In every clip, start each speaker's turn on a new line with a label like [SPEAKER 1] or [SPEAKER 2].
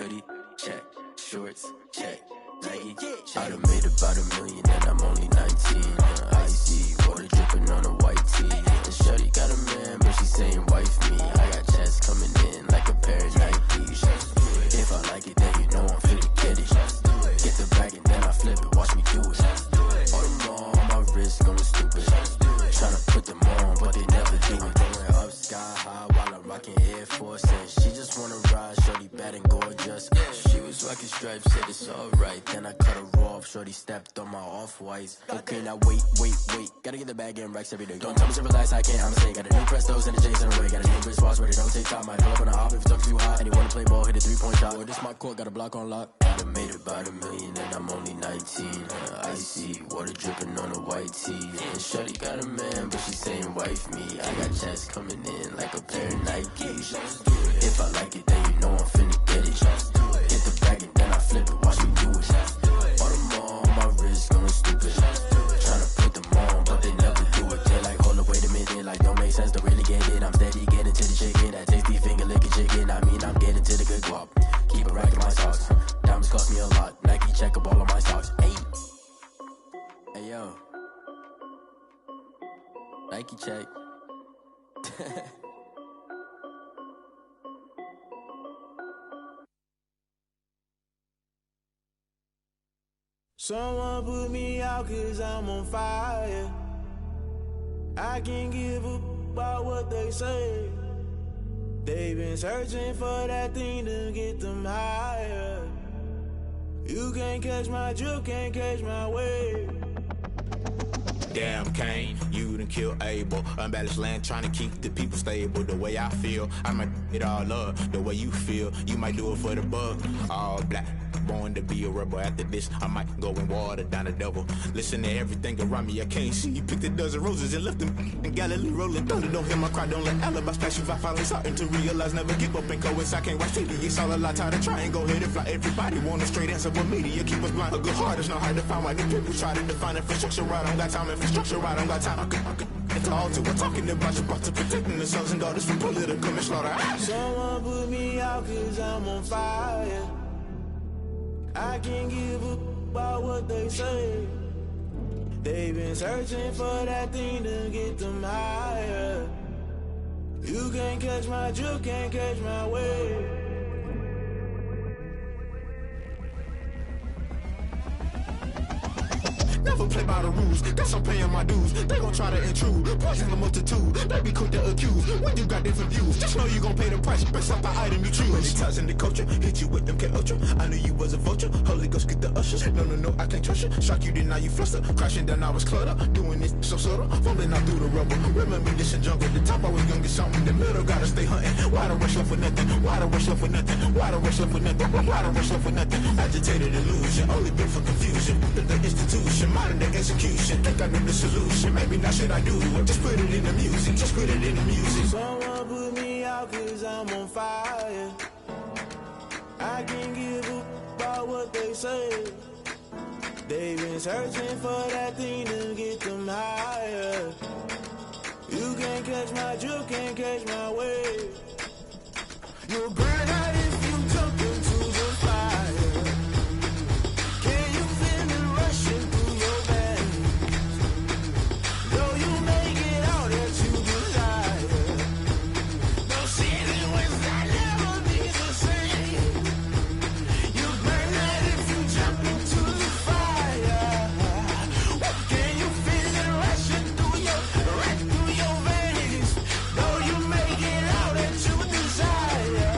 [SPEAKER 1] hoodie, check. Shorts, check. Nike, I done made about $1 million and I'm only 19. Icy, water dripping on a white tee. And shorty got a man, but she saying wife me. I got chats coming in like a pair of Nikes. If I like it, then you know I'm finna get it. Get the bag and then I flip it, watch me do it. All them on my wrist going stupid. Tryna put them on, but they never do it. Going up sky high while I'm rocking Air Force. And she just wanna ride, shorty bad and gorgeous. She was rocking stripes, said it's alright. Then I cut her off, shorty stepped on my off-whites. Okay, now wait. Gotta get the bag and racks every day. Don't tell me to relax, I can't, I'm saying. Got a new Prestos and a J's in the way. Got a new bitch watch, but it don't take time. Might pull up on a hop if it's talking too hot. And you wanna play ball, hit a 3-point shot. Or this my court, got a block on lock. I done made about $1 million and I'm only 19. Icy, water dripping on a white tee. And shorty got a man, but she saying wife me. I got chats coming in like a pair of Nikes. If I like it, then you know I'm finna get it. Get the bag and then I flip it, watch me do it. All them on my wrist going stupid. Tryna put them on, but they never do it. They're like, hold up, wait a minute, like don't make sense, don't really get it. I'm steady getting to the chicken, that tasty finger licking chicken. I mean, I'm getting to the good guap. Keep a rack in my socks. Diamonds cost me a lot. Nike check up all of my socks. Hey yo. Nike check.
[SPEAKER 2] Someone put me out cause I'm on fire. I can't give up about what they say. They've been searching for that thing to get them higher. You can't catch my drift, can't catch my wave.
[SPEAKER 3] Damn Kane, you done killed Abel. Unbalanced land trying to keep the people stable. The way I feel, I might it all up. The way you feel, you might do it for the buck. All black, born to be a rebel. After this, I might go and water down the devil. Listen to everything around me, I can't see. You picked a dozen roses and left them in Galilee rolling thunder. Don't hear my cry, don't let alibis pass you. I finally starting to realize, never give up and coincide. Can't watch TV, it's all a lot. Tired of trying, go ahead and fly. Everybody want a straight answer, but media keep us blind. A good heart is not hard to find. Why the people try to define infrastructure right? I don't got time, infrastructure right, I don't got time. I could it's all to we're talking about you, about to protecting the sons and daughters from political and slaughter.
[SPEAKER 2] Someone put me out cause I'm on fire. I can't give up about what they say. They've been searching for that thing to get them higher. You can't catch my drift, can't catch my wave.
[SPEAKER 3] Never play by the rules, guess I'm paying my dues. They gon' try to intrude, poison the multitude. They be quick to accuse, when you got different views. Just know you gon' pay the price, based off the item you choose. Many times in the culture, hit you with them K-Ultra. I knew you was a vulture, Holy Ghost get the ushers. No, I can't trust you. Shock you, then now you fluster. Crashing down, I was cluttered. Doing this so subtle, falling out through the rubble. Remember this in jungle, the top I was young and something. The middle gotta stay hunting. Why the rush left for nothing? Why the rush left for nothing? Why the rush left for nothing? Why the rush left for nothing? Agitated illusion, only built for confusion. The institution, modern day execution. Think I know the solution. Maybe not should I do it? Just put it in the music. Just put it in the music.
[SPEAKER 2] Someone put me out cause I'm on fire. I can't give up about what they say. They've been searching for that thing to get them higher. You can't catch my drift, can't catch my wave. You'll burn out if you jump into the fire. Can you feel it rushing through your veins? Though you make it out that you desire. No season was that never be the same. You burn out if you jump into the fire. Can you feel it rushing through your veins? Though you make it out that you desire.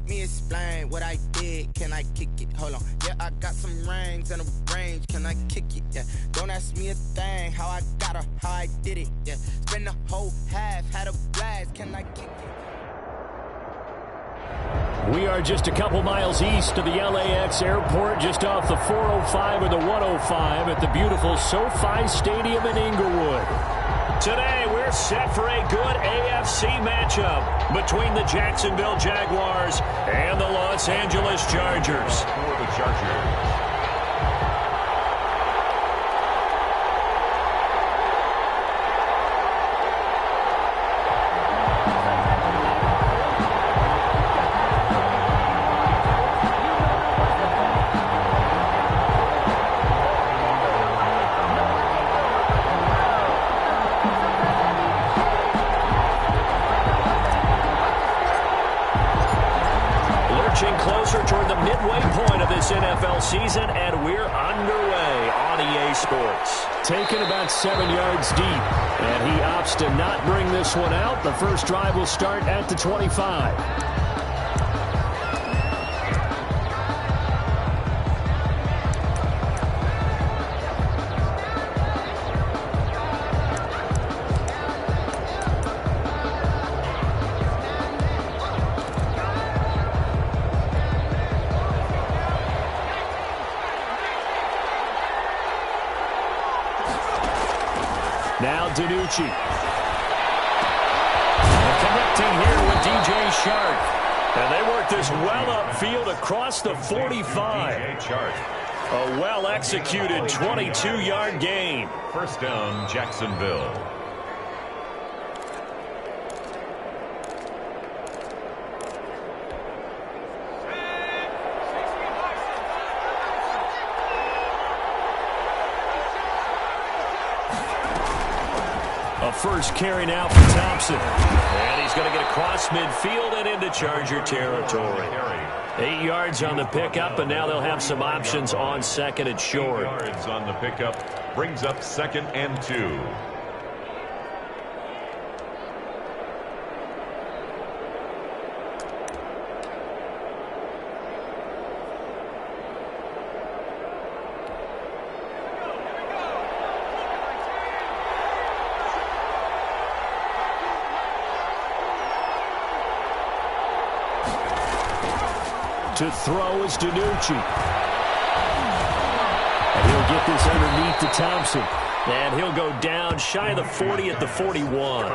[SPEAKER 4] me explain what I did. Can I kick it? Hold on. Yeah, I got some rings and a range. Can I kick it? Yeah. Don't ask me a thing. How I got her, how I did it. Yeah. Spend the whole half, had a blast. Can I kick it?
[SPEAKER 5] We are just a couple miles east of the LAX airport, just off the 405 or the 105 at the beautiful SoFi Stadium in Inglewood. Today, we're set for a good AFC matchup between the Jacksonville Jaguars and the Los Angeles Chargers.
[SPEAKER 6] For the Chargers.
[SPEAKER 5] Toward the midway point of this NFL season, and we're underway on EA Sports. Taken about 7 yards deep, and he opts to not bring this one out. The first drive will start at the 25. Now DiNucci. And connecting here with DJ Shark. And they work this well upfield across the 45. A well-executed 22-yard gain.
[SPEAKER 6] First down, Jacksonville.
[SPEAKER 5] A first carry now for Thompson. And he's going to get across midfield and into Charger territory. 8 yards on the pickup, and now they'll have some options on second and short.
[SPEAKER 6] 8 yards on the pickup brings up 2nd and 2.
[SPEAKER 5] To throw is DiNucci. And he'll get this underneath to Thompson. And he'll go down shy of the 40 at the 41.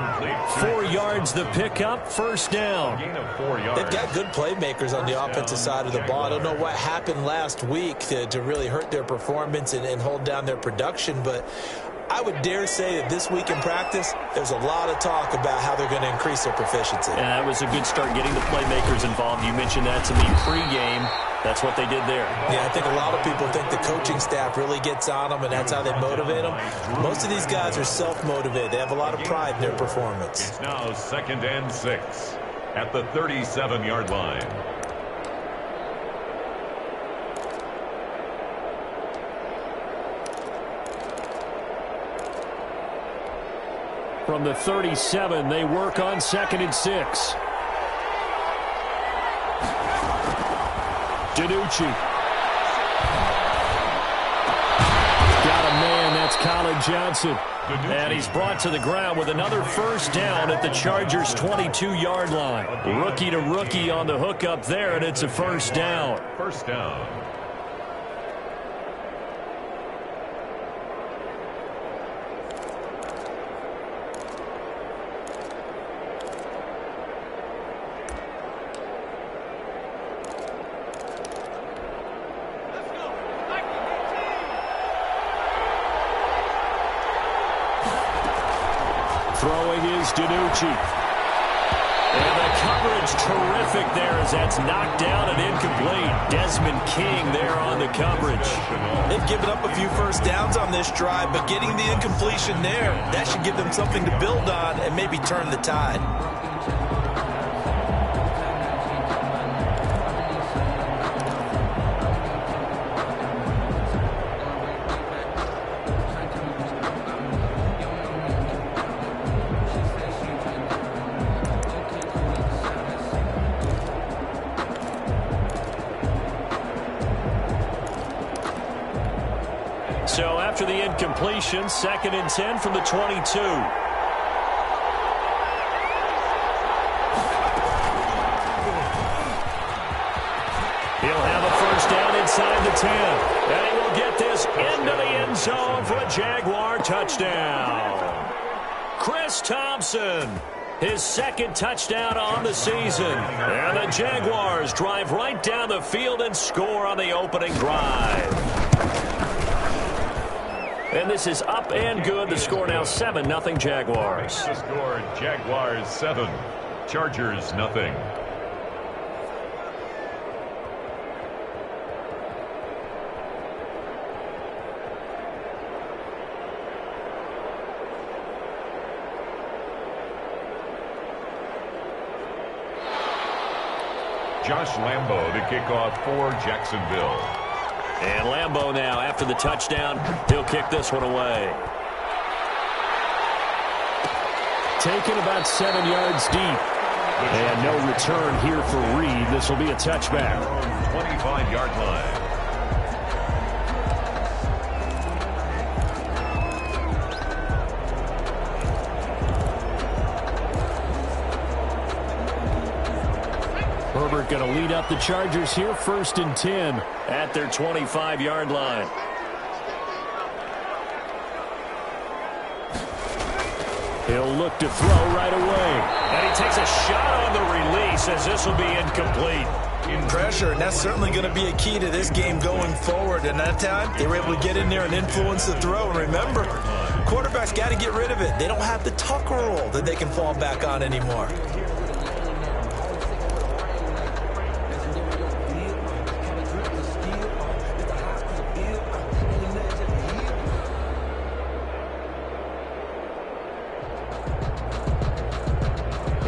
[SPEAKER 5] 4 yards the pickup, first down.
[SPEAKER 7] They've got good playmakers on the offensive side of the ball. I don't know what happened last week to really hurt their performance and hold down their production, but I would dare say that this week in practice, there's a lot of talk about how they're going to increase their proficiency.
[SPEAKER 5] And that was a good start getting the playmakers involved. You mentioned that to me pregame. That's what they did there.
[SPEAKER 7] Yeah, I think a lot of people think the coaching staff really gets on them, and that's how they motivate them. Most of these guys are self-motivated. They have a lot of pride in their performance.
[SPEAKER 6] It's now 2nd and 6 at the 37-yard line.
[SPEAKER 5] From the 37, they work on 2nd and 6. DiNucci. Got a man, that's Colin Johnson. And he's brought to the ground with another first down at the Chargers' 22-yard line. Rookie to rookie on the hookup there, and it's a first down.
[SPEAKER 6] First down.
[SPEAKER 5] Throwing is DiNucci. And the coverage terrific there as that's knocked down and incomplete. Desmond King there on the coverage.
[SPEAKER 7] They've given up a few first downs on this drive, but getting the incompletion there, that should give them something to build on and maybe turn the tide.
[SPEAKER 5] after the incompletion. 2nd and 10 from the 22. He'll have a first down inside the 10. And he will get this into the end zone for a Jaguar touchdown. Chris Thompson, his 2nd touchdown on the season. And the Jaguars drive right down the field and score on the opening drive. And this is up and good. The score now 7-0 Jaguars.
[SPEAKER 6] The score, Jaguars 7, Chargers 0. Josh Lambo to kick off for Jacksonville.
[SPEAKER 5] And Lambo now, after the touchdown, he'll kick this one away. Taken about 7 yards deep. And no return here for Reed. This will be a touchback.
[SPEAKER 6] 25-yard line.
[SPEAKER 5] Herbert going to lead up the Chargers here, 1st and 10 at their 25-yard line. He'll look to throw right away. And he takes a shot on the release as this will be incomplete.
[SPEAKER 7] Pressure, and that's certainly going to be a key to this game going forward. And that time, they were able to get in there and influence the throw. And remember, quarterbacks got to get rid of it. They don't have the Tucker roll that they can fall back on anymore.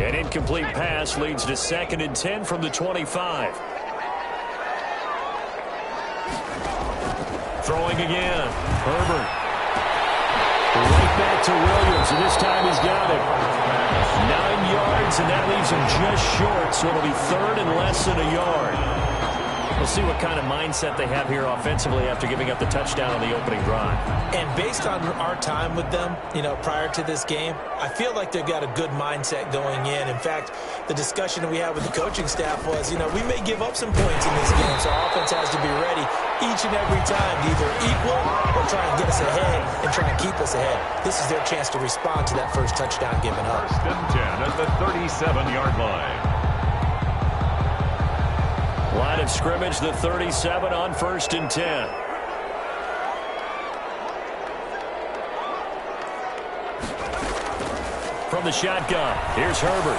[SPEAKER 5] An incomplete pass leads to 2nd and 10 from the 25. Throwing again. Herbert. Right back to Williams, and this time he's got it. 9 yards, and that leaves him just short, so it'll be 3rd and less than a yard. We'll see what kind of mindset they have here offensively after giving up the touchdown on the opening drive.
[SPEAKER 7] And based on our time with them, prior to this game, I feel like they've got a good mindset going in. In fact, the discussion that we had with the coaching staff was, we may give up some points in this game, so our offense has to be ready each and every time to either equal or try and get us ahead and try and keep us ahead. This is their chance to respond to that first touchdown given up.
[SPEAKER 6] 1st and 10 at the 37-yard line.
[SPEAKER 5] Line of scrimmage, the 37 on 1st and 10. From the shotgun, here's Herbert.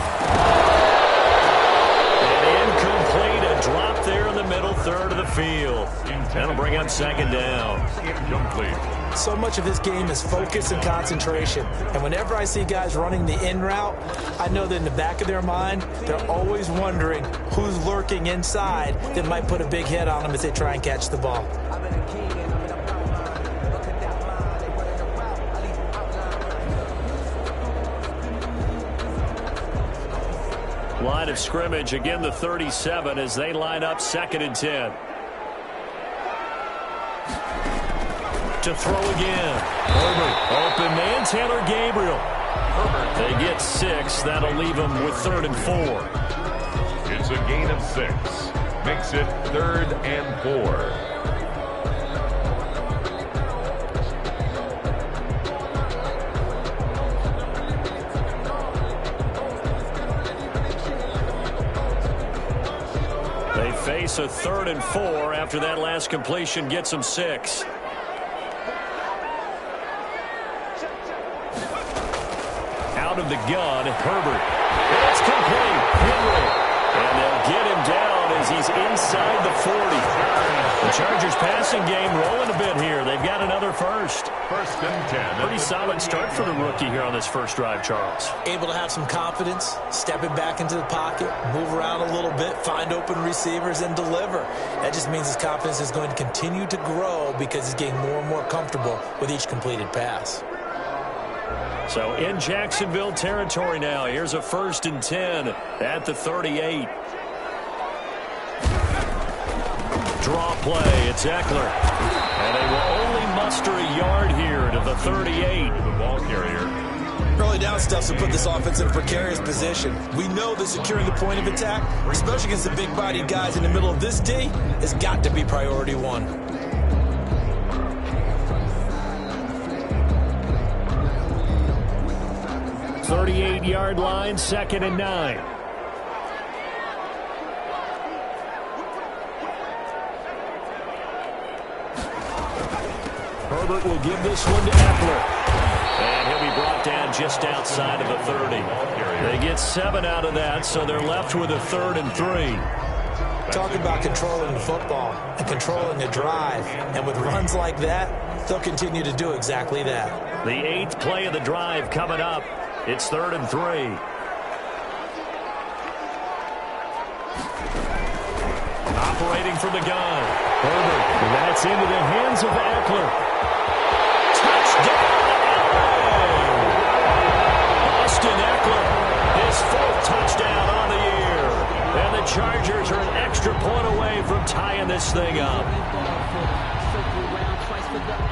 [SPEAKER 5] And incomplete, a drop there in the middle third of the field. That'll bring up 2nd down.
[SPEAKER 6] Incomplete.
[SPEAKER 7] So much of this game is focus and concentration. And whenever I see guys running the in route, I know that in the back of their mind, they're always wondering who's lurking inside that might put a big hit on them as they try and catch the ball.
[SPEAKER 5] Line of scrimmage, again the 37 as they line up 2nd and 10. To throw again. Herbert, open man, Taylor Gabriel. They get 6. That'll leave them with 3rd and 4.
[SPEAKER 6] It's a gain of 6. Makes it 3rd and 4.
[SPEAKER 5] They face a 3rd and 4 after that last completion gets them 6. Out of the gun, Herbert. It's complete. Henry. And they'll get him down as he's inside the 40. The Chargers passing game rolling a bit here. They've got another first.
[SPEAKER 6] 1st and 10.
[SPEAKER 5] Pretty solid start for the rookie here on this first drive, Charles.
[SPEAKER 7] Able to have some confidence, stepping back into the pocket, move around a little bit, find open receivers, and deliver. That just means his confidence is going to continue to grow because he's getting more and more comfortable with each completed pass.
[SPEAKER 5] So in Jacksonville territory now. Here's a 1st and 10 at the 38. Draw play. It's Eckler. And they will only extra yard here to the 38.
[SPEAKER 6] The ball carrier.
[SPEAKER 7] Early down stuff to put this offense in a precarious position. We know that securing the point of attack, especially against the big-bodied guys in the middle of this D, has got to be priority one.
[SPEAKER 5] Thirty-eight-yard line, 2nd and 9. Herbert will give this one to Eckler. And he'll be brought down just outside of the 30. They get 7 out of that, so they're left with a 3rd and 3.
[SPEAKER 7] Talk about controlling the football and controlling the drive. And with runs like that, they'll continue to do exactly that.
[SPEAKER 5] The 8th play of the drive coming up. It's 3rd and 3. Operating from the gun. Herbert, and that's into the hands of Eckler. Touchdown, Austin Eckler, his 4th touchdown on the year. And the Chargers are an extra point away from tying this thing up.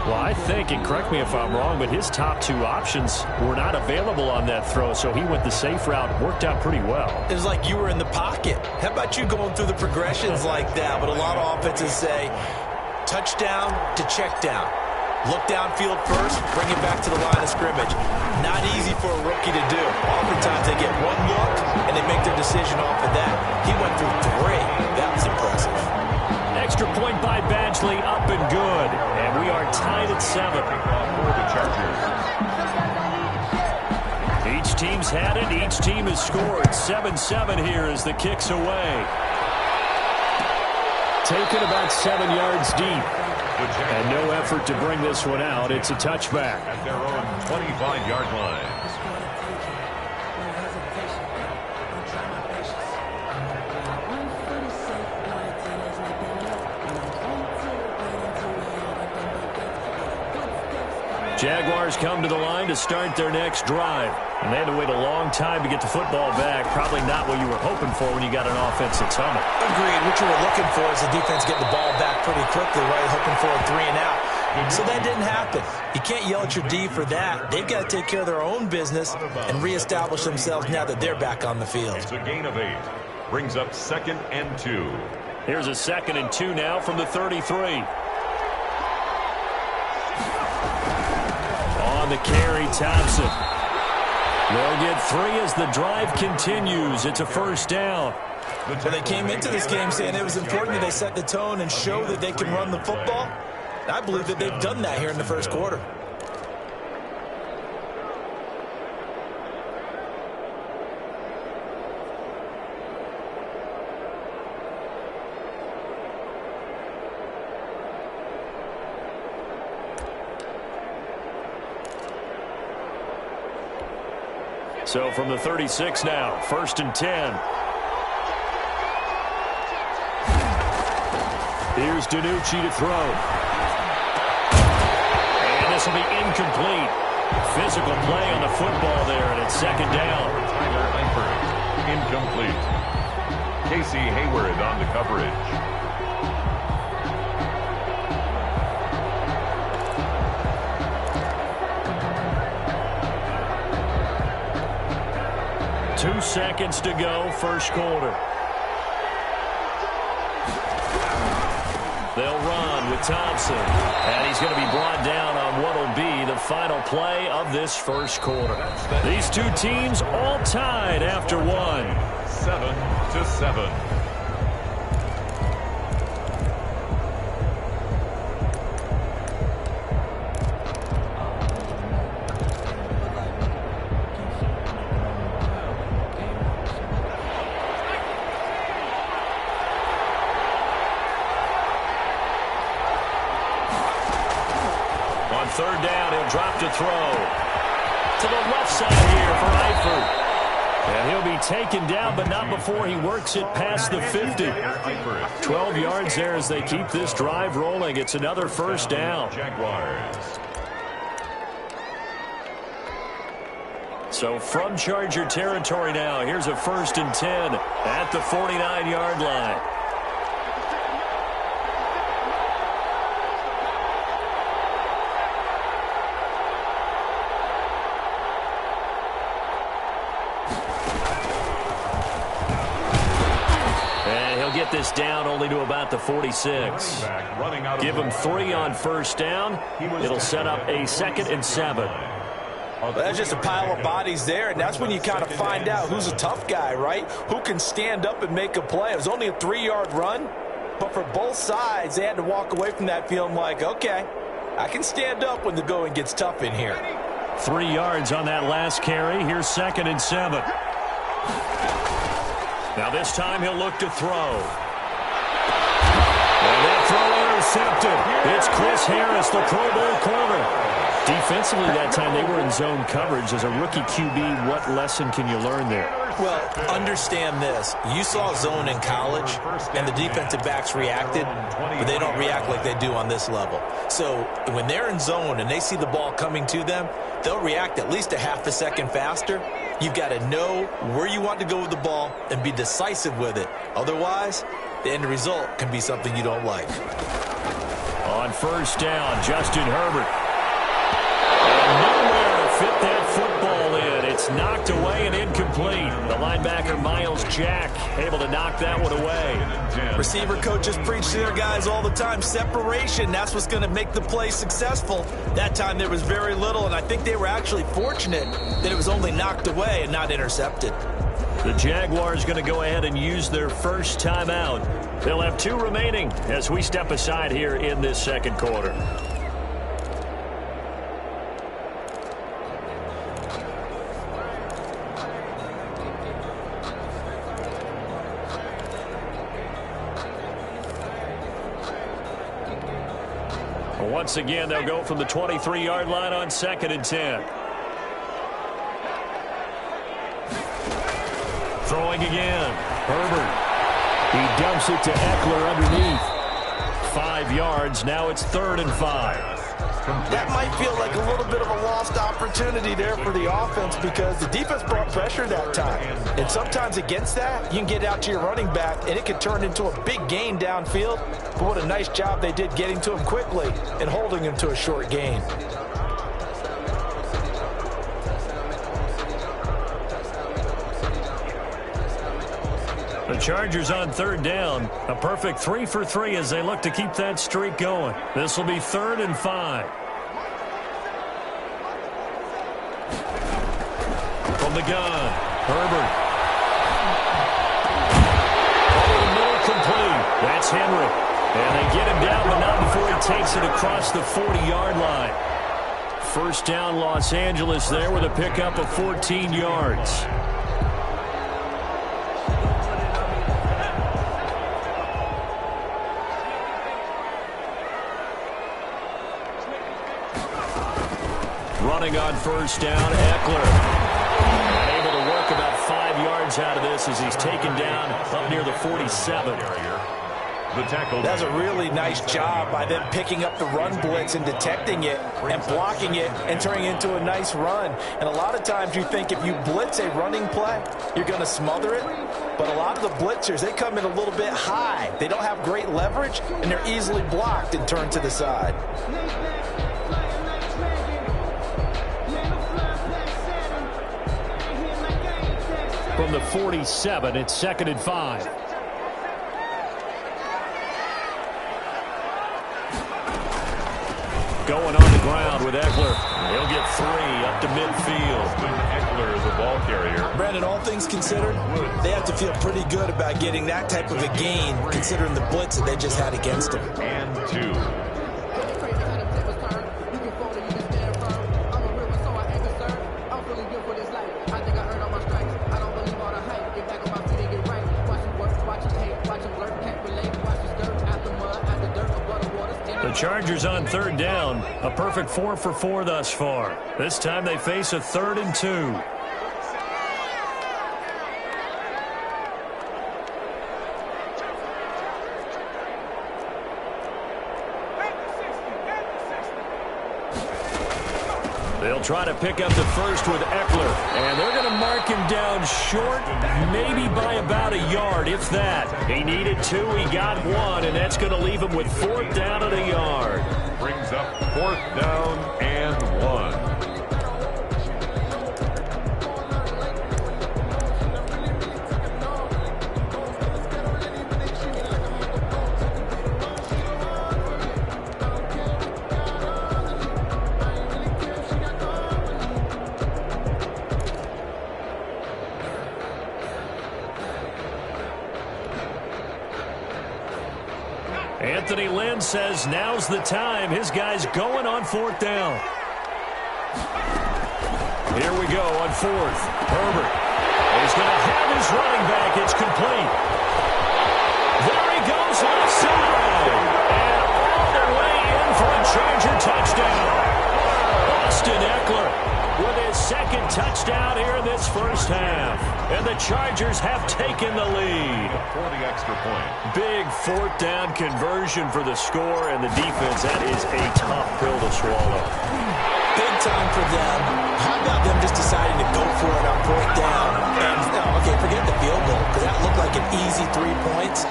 [SPEAKER 5] Well, I think, and correct me if I'm wrong, but his top 2 options were not available on that throw, so he went the safe route. Worked out pretty well.
[SPEAKER 7] It was like you were in the pocket. How about you going through the progressions like that? But a lot of offenses say touchdown to check down. Look downfield first, bring it back to the line of scrimmage. Not easy for a rookie to do. Oftentimes they get one look, and they make their decision off of that. He went through 3. That was impressive.
[SPEAKER 5] Extra point by Badgley, up and good. And we are tied at 7.
[SPEAKER 6] For the Chargers.
[SPEAKER 5] Each team's had it. Each team has scored. 7-7 here as the kick's away. Taken about 7 yards deep. And no effort to bring this one out. It's a touchback.
[SPEAKER 6] At their own 25-yard line.
[SPEAKER 5] Jaguars come to the line to start their next drive. And they had to wait a long time to get the football back. Probably not what you were hoping for when you got an offense that's humming.
[SPEAKER 7] Agreed. What you were looking for is the defense getting the ball back pretty quickly, right? Hoping for a 3 and out. So that didn't happen. You can't yell at your D for that. They've got to take care of their own business and reestablish themselves now that they're back on the field.
[SPEAKER 6] It's a gain of 8. Brings up 2nd and 2.
[SPEAKER 5] Here's a 2nd and 2 now from the 33. On the carry, Thompson. They'll get 3 as the drive continues. It's a 1st down.
[SPEAKER 7] Well, they came into this game saying it was important that they set the tone and show that they can run the football. I believe that they've done that here in the 1st quarter.
[SPEAKER 5] So from the 36 now, 1st and 10. Here's DiNucci to throw. And this will be incomplete. Physical play on the football there, and it's 2nd down.
[SPEAKER 6] Tyler Eifert, incomplete. Casey Hayward on the coverage.
[SPEAKER 5] Two seconds to go, 1st quarter. They'll run with Thompson. And he's going to be brought down on what will be the final play of this 1st quarter. These 2 teams all tied after 1.
[SPEAKER 6] 7-7.
[SPEAKER 5] On 3rd down, he'll drop to throw. To the left side here for Eifert. And he'll be taken down, but not before he works it past the 50. 12 yards there as they keep this drive rolling. It's another 1st down.
[SPEAKER 6] Jaguars.
[SPEAKER 5] So from Charger territory now, here's a 1st and 10 at the 49-yard line. get this down only to about the 46. Give him 3 on first down. It'll set up a 2nd and 7.
[SPEAKER 7] Well, that's just a pile of bodies there, and that's when you kind of find out who's a tough guy, right? Who can stand up and make a play. It was only a 3-yard run, but for both sides, they had to walk away from that feeling like, okay, I can stand up when the going gets tough in here.
[SPEAKER 5] 3 yards on that last carry. Here's 2nd and 7. Now this time he'll look to throw. And that throw intercepted. It's Chris Harris, the Pro Bowl corner. Defensively that time they were in zone coverage. As a rookie QB, what lesson can you learn there?
[SPEAKER 7] Well, understand this. You saw zone in college, and the defensive backs reacted, but they don't react like they do on this level. So when they're in zone and they see the ball coming to them, they'll react at least a half a second faster. You've got to know where you want to go with the ball and be decisive with it. Otherwise, the end result can be something you don't like.
[SPEAKER 5] On first down, Justin Herbert. And nowhere to fit that football in. It's knocked away and incomplete. The linebacker, Miles Jack, able to knock that one away.
[SPEAKER 7] Receiver coaches preach to their guys all the time. Separation, that's what's going to make the play successful. That time there was very little, and I think they were actually fortunate that it was only knocked away and not intercepted.
[SPEAKER 5] The Jaguars going to go ahead and use their first timeout. They'll have 2 remaining as we step aside here in this second quarter. Once again, they'll go from the 23-yard line on 2nd and 10. Throwing again. Herbert. He dumps it to Eckler underneath. 5 yards. Now it's 3rd and 5.
[SPEAKER 7] That might feel like a little bit of a lost opportunity there for the offense because the defense brought pressure that time. And sometimes against that, you can get out to your running back, and it could turn into a big gain downfield. But what a nice job they did getting to him quickly and holding him to a short gain.
[SPEAKER 5] The Chargers on 3rd down. A perfect 3 for 3 as they look to keep that streak going. This will be 3rd and 5. From the gun, Herbert. Over the middle, complete. That's Henry. And they get him down, but not before he takes it across the 40-yard line. First down, Los Angeles there with a pickup of 14 yards. Running on first down, Eckler. Able to work about 5 yards out of this as he's taken down up near the 47.
[SPEAKER 7] That's a really nice job by them picking up the run blitz and detecting it and blocking it and turning it into a nice run. And a lot of times you think if you blitz a running play, you're going to smother it. But a lot of the blitzers, they come in a little bit high. They don't have great leverage, and they're easily blocked and turned to the side.
[SPEAKER 5] From the 47, it's 2nd and 5. Going on the ground with Eckler. He'll get 3 up to midfield.
[SPEAKER 6] Eckler, the ball carrier.
[SPEAKER 7] Brandon, all things considered, they have to feel pretty good about getting that type of a gain, considering the blitz that they just had against them.
[SPEAKER 6] And 2.
[SPEAKER 5] The Chargers on 3rd down. A perfect 4 for 4 thus far. This time they face a 3rd and 2. They'll try to pick up the first with Eckler, and they're going to mark him down short, maybe by about a yard, if that. He needed 2, he got 1, and that's going to leave him with 4th down and a yard.
[SPEAKER 6] Brings up 4th down and 1.
[SPEAKER 5] Anthony Lynn says now's the time. His guy's going on 4th down. Here we go on 4th. Herbert is going to have his running back. It's complete. There he goes left side. And all the way in for a Charger touchdown. Austin Eckler with his 2nd touchdown here in this first half. And the Chargers have taken the lead.
[SPEAKER 6] For the extra point.
[SPEAKER 5] Big 4th down conversion for the score, and the defense, that is a tough pill to swallow.
[SPEAKER 7] Big time for them. How about them just deciding to go for it on 4th down? And, okay, forget the field goal, because that looked like an easy 3 points.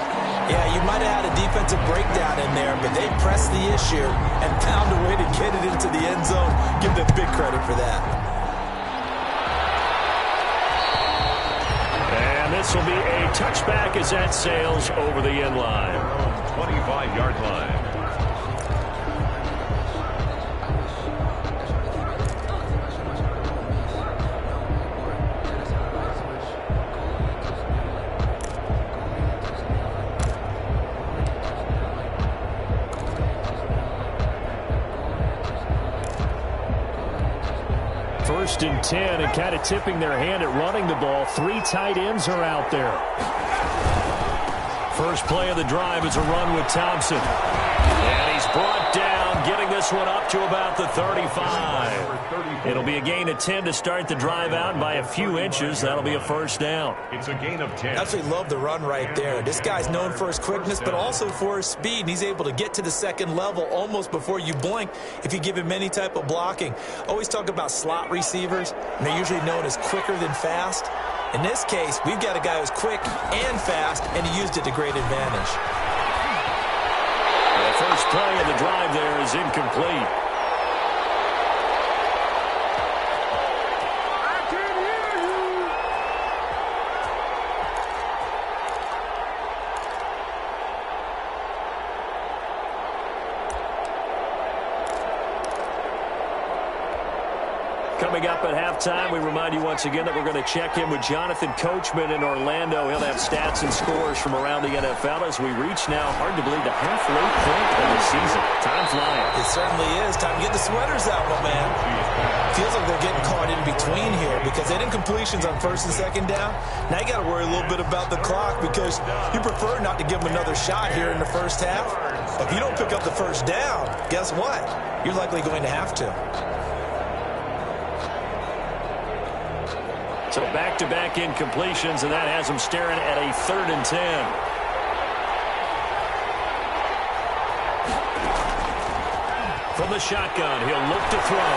[SPEAKER 7] Yeah, you might have had a defensive breakdown in there, but they pressed the issue and found a way to get it into the end zone. Give them big credit for that.
[SPEAKER 5] And this will be a touchback as that sails over the end line.
[SPEAKER 6] 25-yard line.
[SPEAKER 5] First and 10, and kind of tipping their hand at running the ball. 3 tight ends are out there. First play of the drive is a run with Thompson. And he's brought down, getting this one up to about the 35. It'll be a gain of 10 to start the drive out, and by a few inches, that'll be a first down.
[SPEAKER 6] It's a gain of 10.
[SPEAKER 7] Absolutely love the run right there. This guy's known for his quickness, but also for his speed. And he's able to get to the 2nd level almost before you blink if you give him any type of blocking. Always talk about slot receivers, and they're usually known as quicker than fast. In this case, we've got a guy who's quick and fast, and he used it to great advantage.
[SPEAKER 5] The first play of the drive there is incomplete. Coming up at halftime, we remind you once again that we're going to check in with Jonathan Coachman in Orlando. He'll have stats and scores from around the NFL as we reach now, hard to believe, the halfway point of the season. Time flying.
[SPEAKER 7] It certainly is. Time to get the sweaters out, my man. Feels like they're getting caught in between here because they didn't completions on 1st and 2nd down. Now you got to worry a little bit about the clock because you prefer not to give them another shot here in the first half. If you don't pick up the 1st down, guess what? You're likely going to have to.
[SPEAKER 5] So back-to-back incompletions, and that has them staring at a 3rd and 10. From the shotgun, he'll look to throw.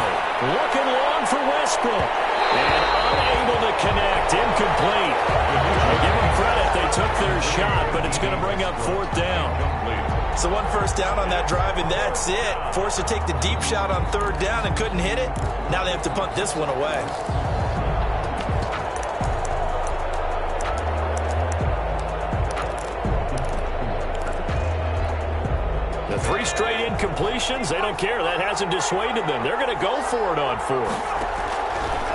[SPEAKER 5] Looking long for Westbrook. And unable to connect. Incomplete. I'll give them credit. They took their shot, but it's going to bring up 4th down.
[SPEAKER 7] So 1 first down on that drive, and that's it. Forced to take the deep shot on 3rd down and couldn't hit it. Now they have to punt this one away.
[SPEAKER 5] The 3 straight incompletions, they don't care. That hasn't dissuaded them. They're going to go for it on 4th.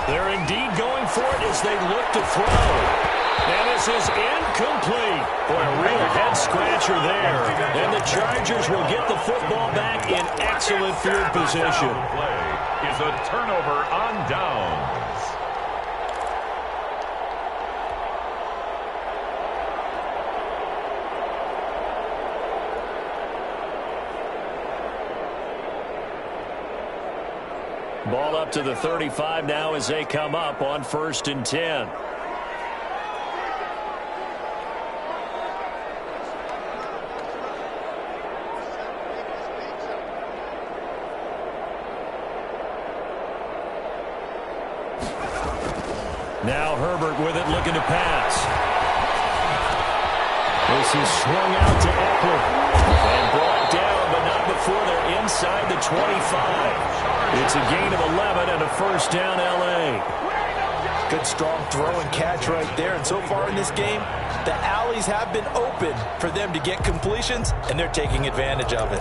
[SPEAKER 5] They're indeed going for it as they look to throw. And this is incomplete. Boy, a real head-scratcher there. And the Chargers will get the football back in excellent field position.
[SPEAKER 6] Play is a turnover on downs.
[SPEAKER 5] Ball up to the 35 now as they come up on 1st and 10. Now Herbert with it, looking to pass. This is swung out to Eckler. And brought down, but not before they're inside the 25. It's a gain of 11 and a first down, L.A.
[SPEAKER 7] Good strong throw and catch right there. And so far in this game, the alleys have been open for them to get completions, and they're taking advantage of it.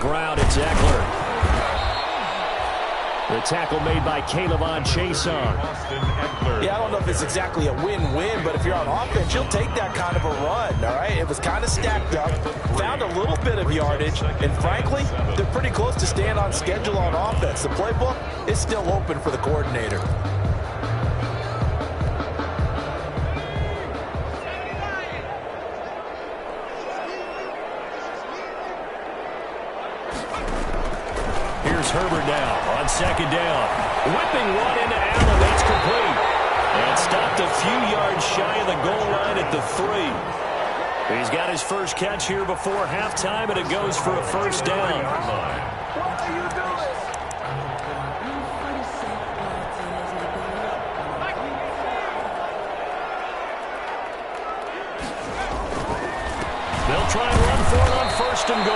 [SPEAKER 5] ground, it's Eckler. The tackle made by Caleb Chason.
[SPEAKER 7] Yeah, I don't know if it's exactly a win-win, but if you're on offense, you'll take that kind of a run, all right? It was kind of stacked up, found a little bit of yardage, and frankly, they're pretty close to staying on schedule on offense. The playbook is still open for the coordinator.
[SPEAKER 5] Herbert now on second down. Whipping one into Allen. That's complete. And stopped a few yards shy of the goal line at the 3. He's got his first catch here before halftime, and it goes for a first down.
[SPEAKER 2] What are you doing?
[SPEAKER 5] They'll try and run for it on first and goal.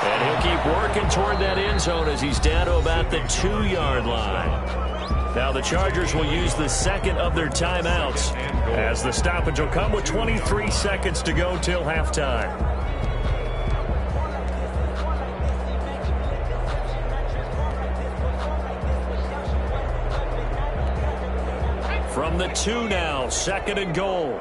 [SPEAKER 5] And he'll keep working toward that end zone as he's down to about the 2-yard line. Now the Chargers will use the second of their timeouts as the stoppage will come with 23 seconds to go till halftime. From the 2 now, second and goal.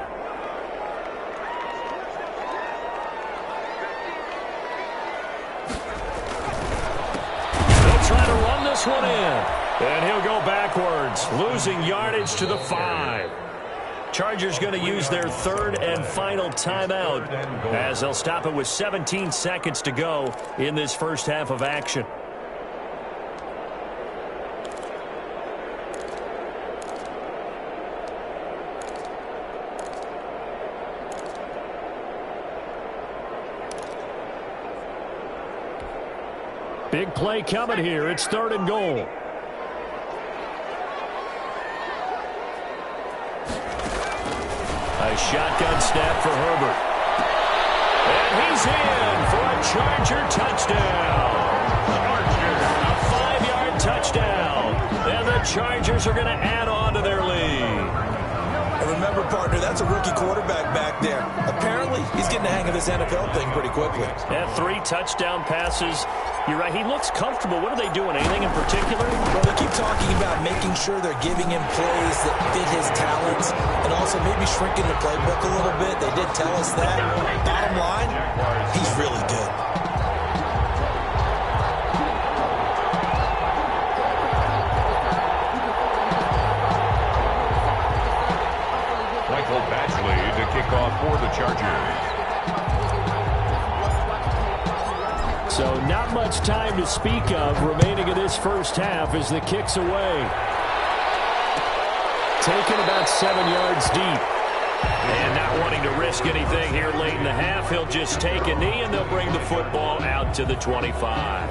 [SPEAKER 5] Trying to run this one in. And he'll go backwards, losing yardage to the 5. Chargers going to use their third and final timeout as they'll stop it with 17 seconds to go in this first half of action. Big play coming here. It's third and goal. A shotgun snap for Herbert. And he's in for a Charger touchdown. A 5-yard touchdown. And the Chargers are going to add on to their lead.
[SPEAKER 7] And remember, partner, that's a rookie quarterback back there. Apparently, he's getting the hang of this NFL thing pretty quickly.
[SPEAKER 5] Yeah, 3 touchdown passes. You're right. He looks comfortable. What are they doing? Anything in particular?
[SPEAKER 7] Well, they keep talking about making sure they're giving him plays that fit his talents and also maybe shrinking the playbook a little bit. They did tell us that. Bottom line, he's really good.
[SPEAKER 6] Michael Batchley to kick off for the Chargers.
[SPEAKER 5] So not much time to speak of remaining in this first half as the kick's away. Taken about 7 yards deep. And not wanting to risk anything here late in the half, he'll just take a knee and they'll bring the football out to the 25.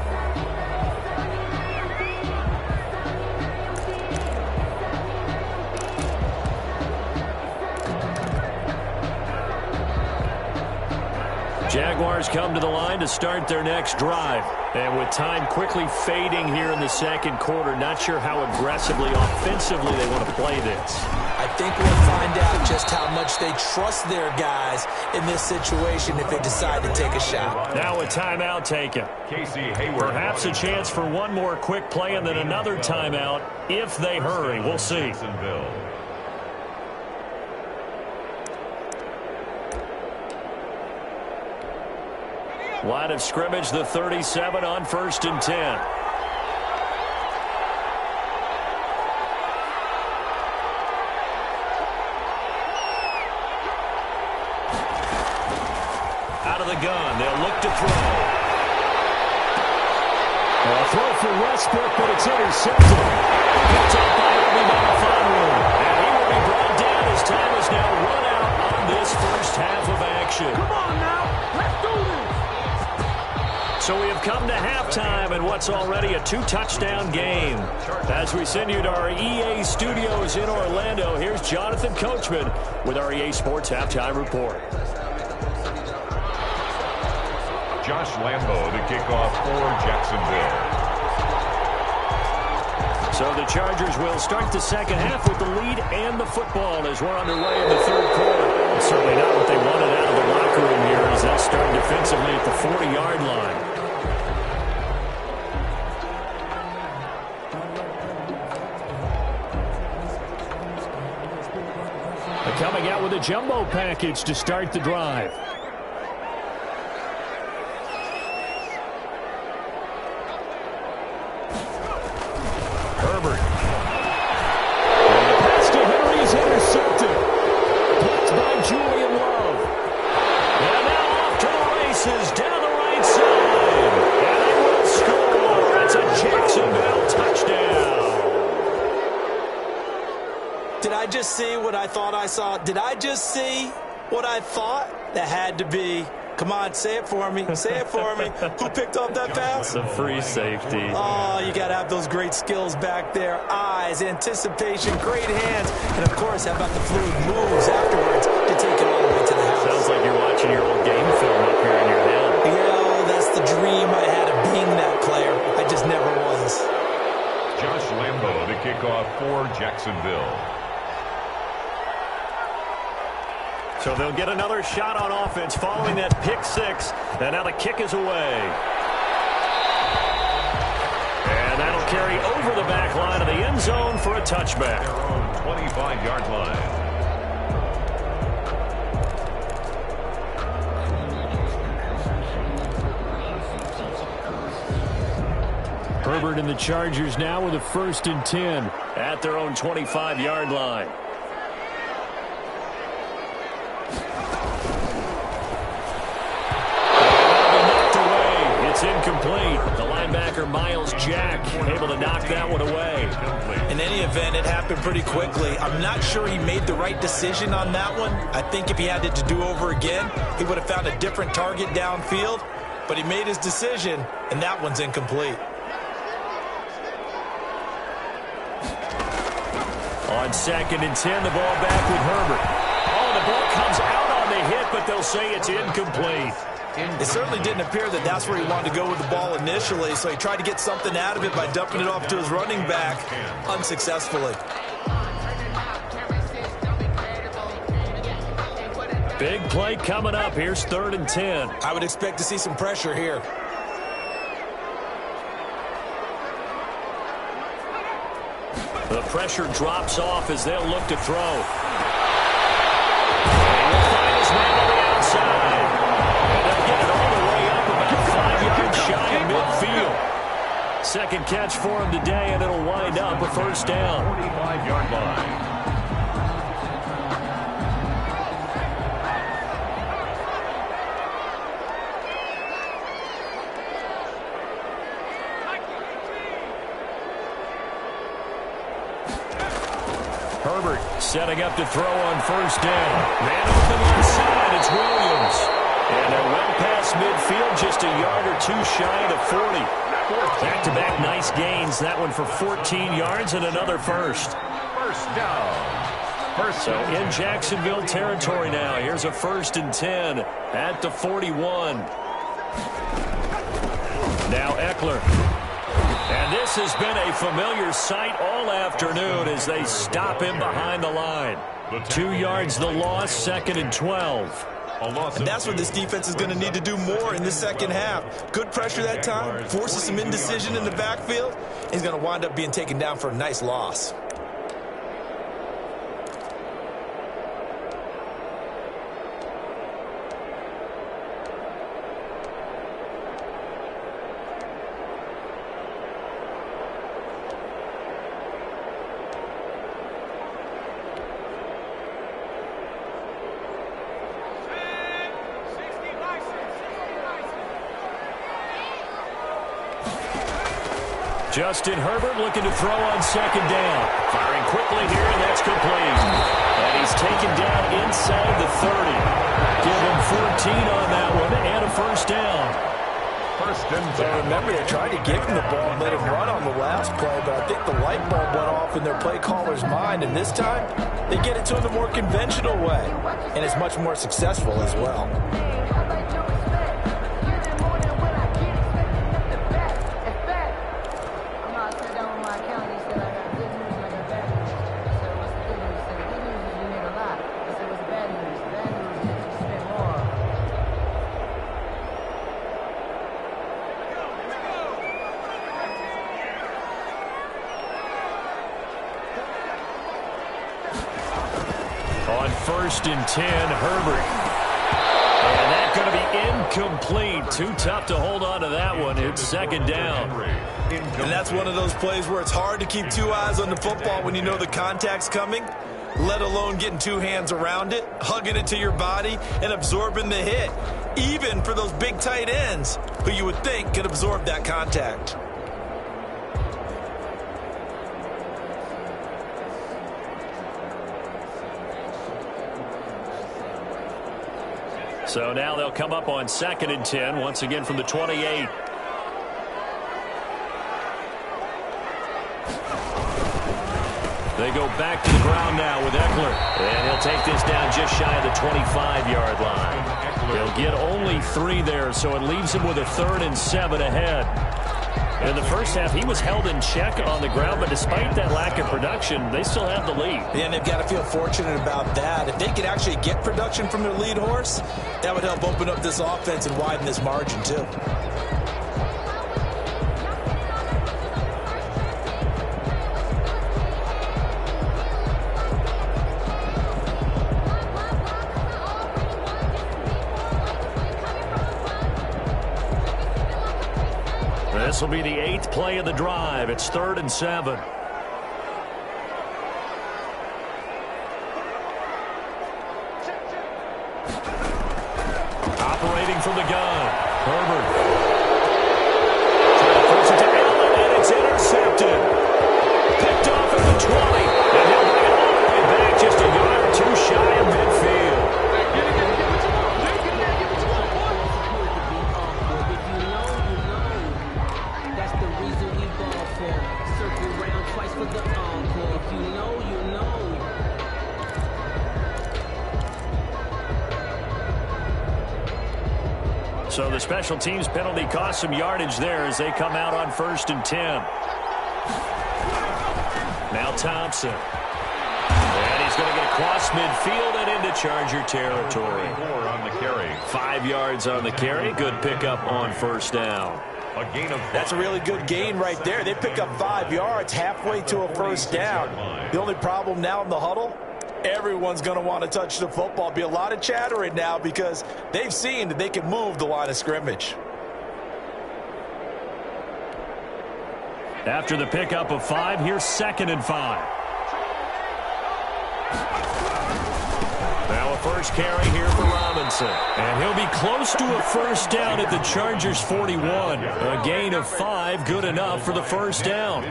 [SPEAKER 5] Jaguars come to the line to start their next drive. And with time quickly fading here in the second quarter, not sure how aggressively, offensively they want to play this.
[SPEAKER 7] I think we'll find out just how much they trust their guys in this situation if they decide to take a shot.
[SPEAKER 5] Now a timeout taken.
[SPEAKER 6] GeeSeay Hayward.
[SPEAKER 5] Perhaps a chance for one more quick play and then another timeout if they hurry. We'll see. Line of scrimmage, the 37 on first and 10. Out of the gun, they'll look to throw. A throw for Westbrook, but it's intercepted. Picked up by Obi Melifonwu. And he will be brought down as time is now run out on this first half of action.
[SPEAKER 2] Come on now, let's do this.
[SPEAKER 5] So we have come to halftime in what's already a 2-touchdown game. As we send you to our EA studios in Orlando, here's Jonathan Coachman with our EA Sports Halftime Report.
[SPEAKER 6] Josh Lambo to kick off for Jacksonville.
[SPEAKER 5] So the Chargers will start the second half with the lead and the football as we're underway in the third quarter. It's certainly not what they wanted out of the locker room here as they'll start defensively at the 40-yard line. the jumbo package to start the drive. Herbert. And the pass to Henry is intercepted. Picked by Julian Love. And now off to the races down the right side. And they will score. It's a Jacksonville touchdown.
[SPEAKER 7] Did I just see what I thought I saw? Did I just see what I thought? That had to be. Come on, say it for me. Say it for me. Who picked off that pass?
[SPEAKER 5] The free safety.
[SPEAKER 7] Oh, you got to have those great skills back there. Eyes, anticipation, great hands. And, of course, how about the fluid moves afterwards to take it all the way to the house?
[SPEAKER 5] Sounds like you're watching your old game film up here in your head.
[SPEAKER 7] Yeah, that's the dream I had of being that player. I just never was.
[SPEAKER 6] Josh Lambo to kick off for Jacksonville.
[SPEAKER 5] So they'll get another shot on offense following that pick six. And now the kick is away. And that'll carry over the back line of the end zone for a touchback.
[SPEAKER 6] Their own 25-yard line.
[SPEAKER 5] Herbert and the Chargers now with a 1st and 10 at their own 25-yard line. It's incomplete. The linebacker, Miles Jack, able to knock that one away.
[SPEAKER 7] In any event, it happened pretty quickly. I'm not sure he made the right decision on that one. I think if he had it to do over again, he would have found a different target downfield. But he made his decision, and that one's incomplete.
[SPEAKER 5] On 2nd and 10, the ball back with Herbert. Oh, the ball comes out on the hit, but they'll say it's incomplete.
[SPEAKER 7] It certainly didn't appear that that's where he wanted to go with the ball initially, so he tried to get something out of it by dumping it off to his running back unsuccessfully.
[SPEAKER 5] Big play coming up. Here's 3rd and 10.
[SPEAKER 7] I would expect to see some pressure here.
[SPEAKER 5] The pressure drops off as they'll look to throw. Shy of midfield. Second catch for him today, and it'll wind up a 1st down.
[SPEAKER 6] 45-yard line.
[SPEAKER 5] Herbert setting up to throw on 1st down. Man open inside, it's Williams. And they're well past midfield, just a yard or two shy of 40. Back-to-back nice gains. That one for 14 yards and another 1st.
[SPEAKER 6] 1st down.
[SPEAKER 5] So in Jacksonville territory now. Here's a 1st and 10 at the 41. Now Eckler. And this has been a familiar sight all afternoon as they stop him behind the line. 2 yards the loss, 2nd and 12.
[SPEAKER 7] And that's what this defense is going to need to do more in the second half. Good pressure that time, forces some indecision in the backfield. He's going to wind up being taken down for a nice loss.
[SPEAKER 5] Justin Herbert looking to throw on 2nd down. Firing quickly here, and that's complete. And he's taken down inside the 30. Give him 14 on that one and a 1st down.
[SPEAKER 6] 1st and 10.
[SPEAKER 7] So remember, they tried to give him the ball and let him run on the last play, but I think the light bulb went off in their play caller's mind, and this time they get it to him the more conventional way, and it's much more successful as well.
[SPEAKER 5] 1st and 10, Herbert. And that's going to be incomplete. Too tough to hold on to that one. It's 2nd down.
[SPEAKER 7] And that's one of those plays where it's hard to keep two eyes on the football when you know the contact's coming, let alone getting two hands around it, hugging it to your body, and absorbing the hit, even for those big tight ends who you would think could absorb that contact.
[SPEAKER 5] So now they'll come up on 2nd and 10, once again from the 28. They go back to the ground now with Eckler. And he'll take this down just shy of the 25-yard line. He'll get only 3 there, so it leaves him with a 3rd and 7 ahead. In the first half, he was held in check on the ground, but despite that lack of production, they still have the lead.
[SPEAKER 7] Yeah, and they've got to feel fortunate about that. If they could actually get production from their lead horse, that would help open up this offense and widen this margin, too.
[SPEAKER 5] This will be the 8th play of the drive. It's 3rd and 7. Operating from the gun, Herbert. Trying to force it to Allen, and it's intercepted. Picked off at the 20, and he'll bring it all the way back just a yard or 2 shy of midfield. So the special teams penalty cost some yardage there as they come out on 1st and 10. Now Thompson. And he's going to get across midfield and into Charger territory.
[SPEAKER 6] 4 on the carry.
[SPEAKER 5] 5 yards on the carry. Good pickup on 1st down.
[SPEAKER 6] A gain of 5.
[SPEAKER 7] That's a really good gain right there. They pick up 5 yards halfway to a 1st down. The only problem now in the huddle, everyone's going to want to touch the football. Be a lot of chattering now because they've seen that they can move the line of scrimmage.
[SPEAKER 5] After the pickup of 5, here's 2nd and 5. Now a first carry here for Robinson. And he'll be close to a 1st down at the Chargers 41. A gain of 5, good enough for the 1st down.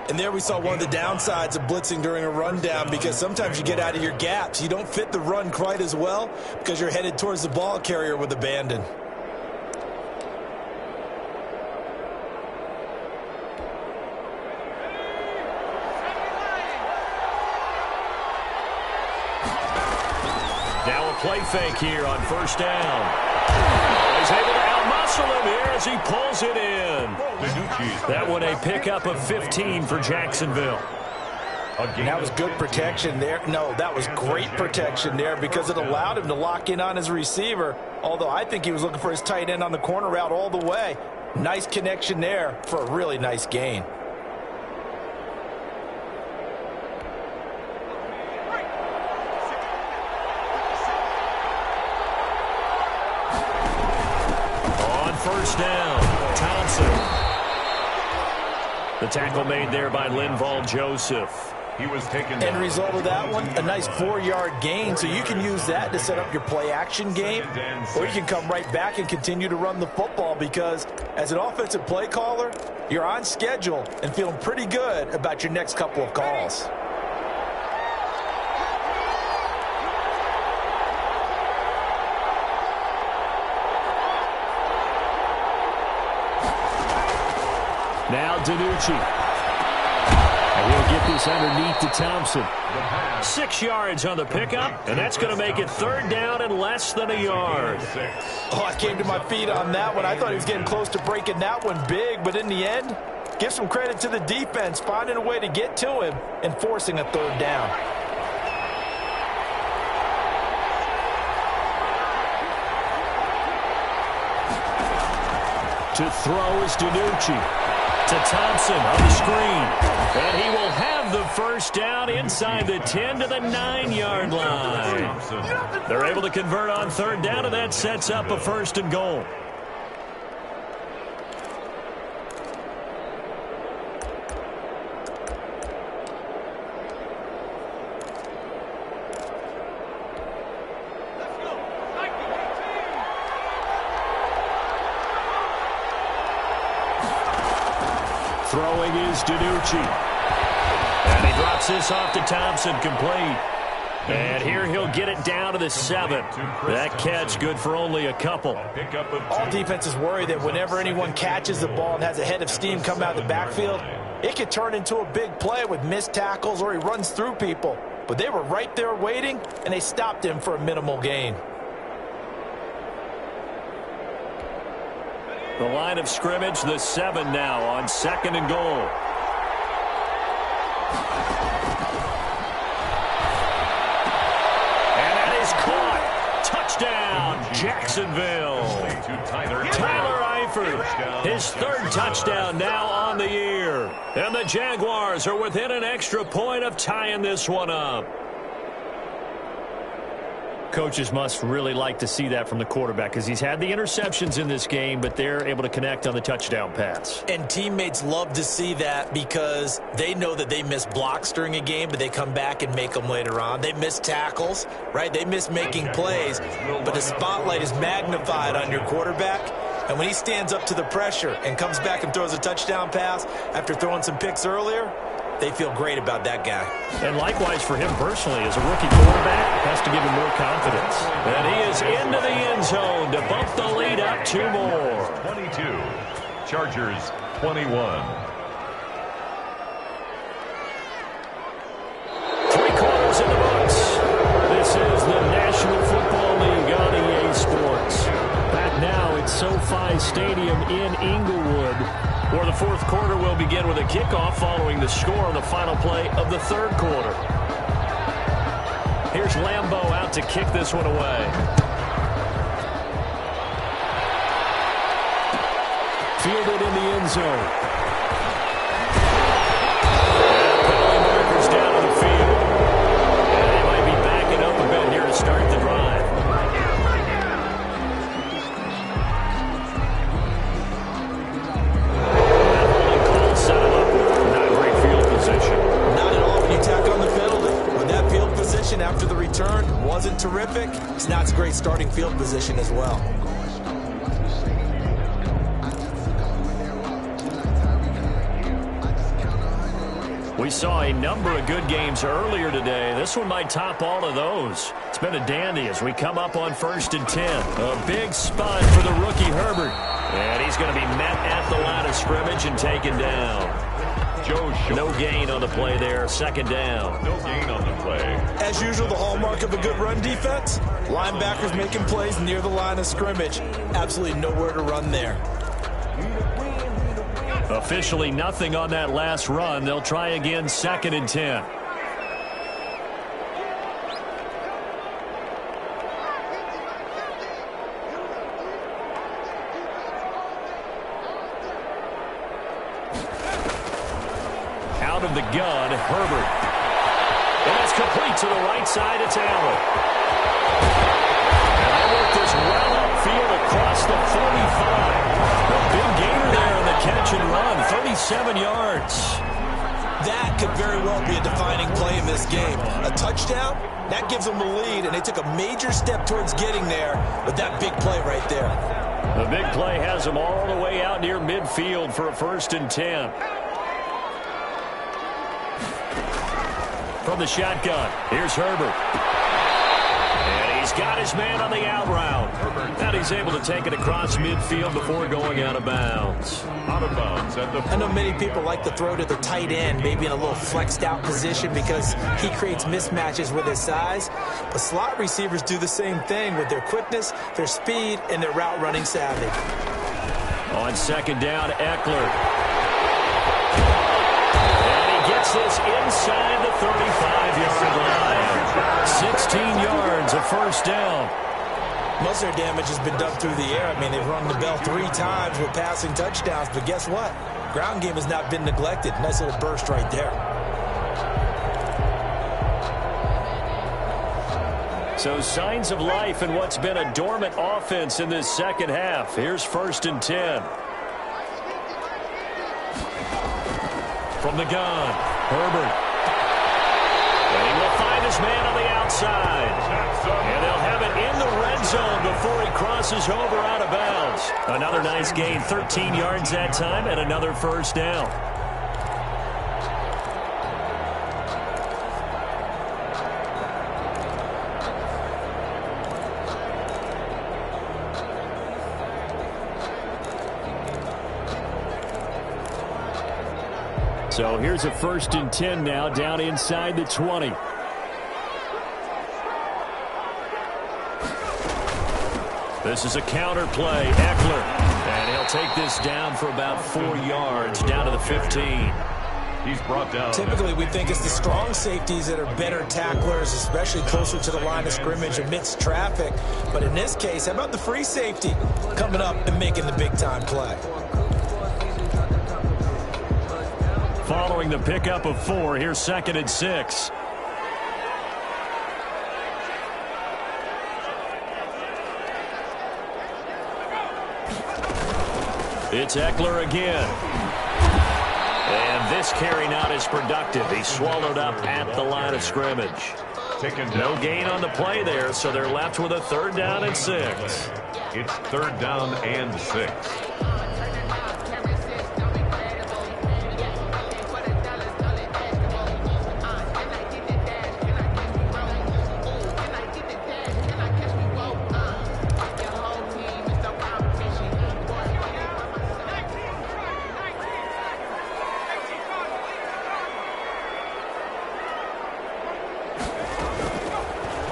[SPEAKER 7] And there we saw one of the downsides of blitzing during a rundown because sometimes you get out of your gaps. You don't fit the run quite as well because you're headed towards the ball carrier with abandon.
[SPEAKER 5] Now a play fake here on 1st down. He's able to out-muscle him here as he pulls it in. That one a pickup of 15 for Jacksonville.
[SPEAKER 7] That was good protection there. No, that was great protection there because it allowed him to lock in on his receiver, although I think he was looking for his tight end on the corner route all the way. Nice connection there for a really nice gain.
[SPEAKER 5] On 1st down, Thompson. The tackle made there by Linval Joseph.
[SPEAKER 6] He was taken
[SPEAKER 7] End result of that one, a nice 4-yard gain, so you can use that to set up your play-action game, or you can come right back and continue to run the football because as an offensive play caller, you're on schedule and feeling pretty good about your next couple of calls.
[SPEAKER 5] Now DiNucci. And he'll get this underneath to Thompson. 6 yards on the pickup, and that's going to make it 3rd down and less than a yard.
[SPEAKER 7] Oh, I came to my feet on that one. I thought he was getting close to breaking that one big, but in the end, give some credit to the defense, finding a way to get to him and forcing a 3rd down.
[SPEAKER 5] To throw is DiNucci. To Thompson on the screen. And he will have the first down inside the 10 to the 9-yard line. They're able to convert on third down, and that sets up a 1st and goal. Throwing is DiNucci. And he drops this off to Thompson, complete. And here he'll get it down to the 7. That catch good for only a couple.
[SPEAKER 7] All defenses worry that whenever anyone catches the ball and has a head of steam come out of the backfield, it could turn into a big play with missed tackles or he runs through people. But they were right there waiting, and they stopped him for a minimal gain.
[SPEAKER 5] The line of scrimmage, the 7 now on 2nd and goal. And that is caught. Touchdown, Jacksonville. Tyler Eifert, his 3rd touchdown now on the year. And the Jaguars are within an extra point of tying this one up. Coaches must really like to see that from the quarterback because he's had the interceptions in this game, but they're able to connect on the touchdown pass.
[SPEAKER 7] And teammates love to see that because they know that they miss blocks during a game, but they come back and make them later on. They miss tackles, right? They miss making plays, but the spotlight is magnified on your quarterback. And when he stands up to the pressure and comes back and throws a touchdown pass after throwing some picks earlier, they feel great about that guy.
[SPEAKER 5] And likewise for him personally, as a rookie quarterback, has to give him more confidence. And he is into the end zone to bump the lead up 2 more.
[SPEAKER 6] 22, Chargers 21.
[SPEAKER 5] 3 quarters in the books. This is the National Football League on EA Sports. Back now at SoFi Stadium in Inglewood, where the 4th quarter will begin with a kickoff following the score on the final play of the 3rd quarter. Here's Lambeau out to kick this one away. Fielded in the end zone. And penalty markers down on the field. And they might be backing up a bit here to start the drive.
[SPEAKER 7] After the return wasn't terrific. It's not a great starting field position as well.
[SPEAKER 5] We saw a number of good games earlier today. This one might top all of those. It's been a dandy as we come up on 1st and 10. A big spot for the rookie Herbert. And he's going to be met at the line of scrimmage and taken down. No gain on the play there. 2nd down.
[SPEAKER 6] No gain on the play.
[SPEAKER 7] As usual, the hallmark of a good run defense, linebackers making plays near the line of scrimmage. Absolutely nowhere to run there.
[SPEAKER 5] Officially nothing on that last run. They'll try again 2nd and 10. Out of the gun, Herbert. And it's complete to the right side. It's Allen. And they work this well upfield across the 45. A big gainer there on the catch and run. 37 yards.
[SPEAKER 7] That could very well be a defining play in this game. A touchdown, that gives them the lead, and they took a major step towards getting there with that big play right there.
[SPEAKER 5] The big play has them all the way out near midfield for a 1st and 10. From the shotgun, here's Herbert. And he's got his man on the out route. And he's able to take it across midfield before going out of bounds.
[SPEAKER 6] Out of bounds at the...
[SPEAKER 7] I know many people like to throw to the tight end, maybe in a little flexed out position because he creates mismatches with his size. But slot receivers do the same thing with their quickness, their speed, and their route running savvy.
[SPEAKER 5] On 2nd down, Eckler. Gets this inside the 35-yard line. 16 yards, a 1st down.
[SPEAKER 7] Most of their damage has been done through the air. I mean, they've run the bell 3 times with passing touchdowns, but guess what? ground game has not been neglected. Nice little burst right there.
[SPEAKER 5] So signs of life in what's been a dormant offense in this second half. Here's 1st and 10. From the gun, Herbert. And he will find his man on the outside. And they'll have it in the red zone before he crosses over out of bounds. Another nice gain, 13 yards that time, and another first down. So here's a 1st and 10 now, down inside the 20. This is a counter play, Eckler. And he'll take this down for about 4 yards, down to the 15.
[SPEAKER 6] He's brought down.
[SPEAKER 7] Typically, we think it's the strong safeties that are better tacklers, especially closer to the line of scrimmage amidst traffic. But in this case, how about the free safety coming up and making the big-time play?
[SPEAKER 5] Following the pickup of 4, here's 2nd and 6. It's Eckler again. And this carry not as productive. He's swallowed up at the line of scrimmage. No gain on the play there, so they're left with a 3rd down and 6.
[SPEAKER 6] It's 3rd down and 6.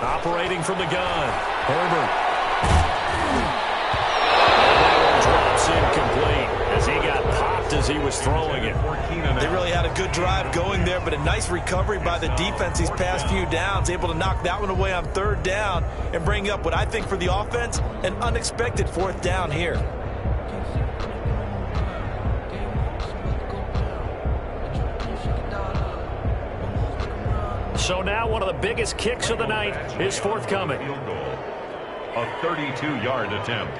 [SPEAKER 5] Operating from the gun, Herbert. And drops incomplete as he got popped as he was throwing it.
[SPEAKER 7] They really had a good drive going there, but a nice recovery by the defense these past few downs, able to knock that one away on 3rd down and bring up what I think for the offense, an unexpected 4th down here.
[SPEAKER 5] So now one of the biggest kicks of the night is forthcoming.
[SPEAKER 6] Field goal. A 32-yard attempt.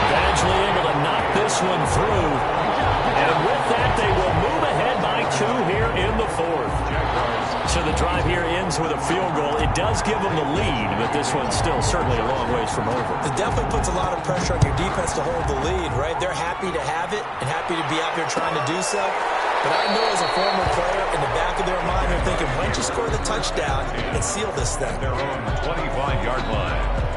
[SPEAKER 5] Badgley able to knock this one through. And with that, they will move ahead by 2 here in the 4th. So the drive here ends with a field goal. It does give them the lead, but this one's still certainly a long ways from over.
[SPEAKER 7] It definitely puts a lot of pressure on your defense to hold the lead, right? They're happy to have it and happy to be out there trying to do so. But I know as a former player, in the back of their mind, they're thinking, why don't you score the touchdown and seal this thing?
[SPEAKER 6] Their own 25-yard line.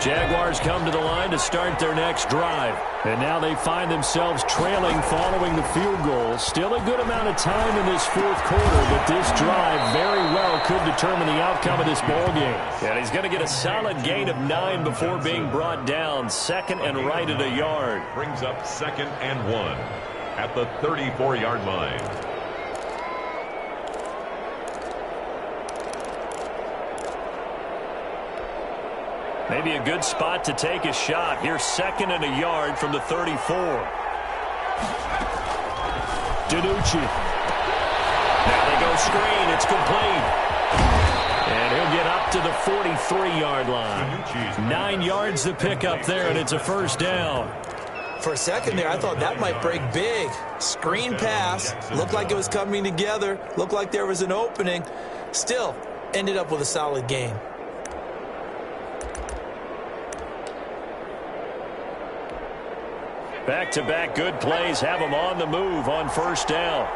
[SPEAKER 5] Jaguars come to the line to start their next drive. And now they find themselves trailing following the field goal. Still a good amount of time in this 4th quarter, but this drive very well could determine the outcome of this ball game. And he's going to get a solid gain of 9 before being brought down. 2nd and right at a yard.
[SPEAKER 6] Brings up 2nd and 1 at the 34-yard line.
[SPEAKER 5] Maybe a good spot to take a shot. Here's 2nd and a yard from the 34. DiNucci. Now they go screen. It's complete. And he'll get up to the 43-yard line. 9 yards to pick up there, and it's a 1st down.
[SPEAKER 7] For a second there, I thought that might break big. Screen pass. Looked like it was coming together. Looked like there was an opening. Still, ended up with a solid gain.
[SPEAKER 5] Back-to-back good plays have them on the move on 1st down.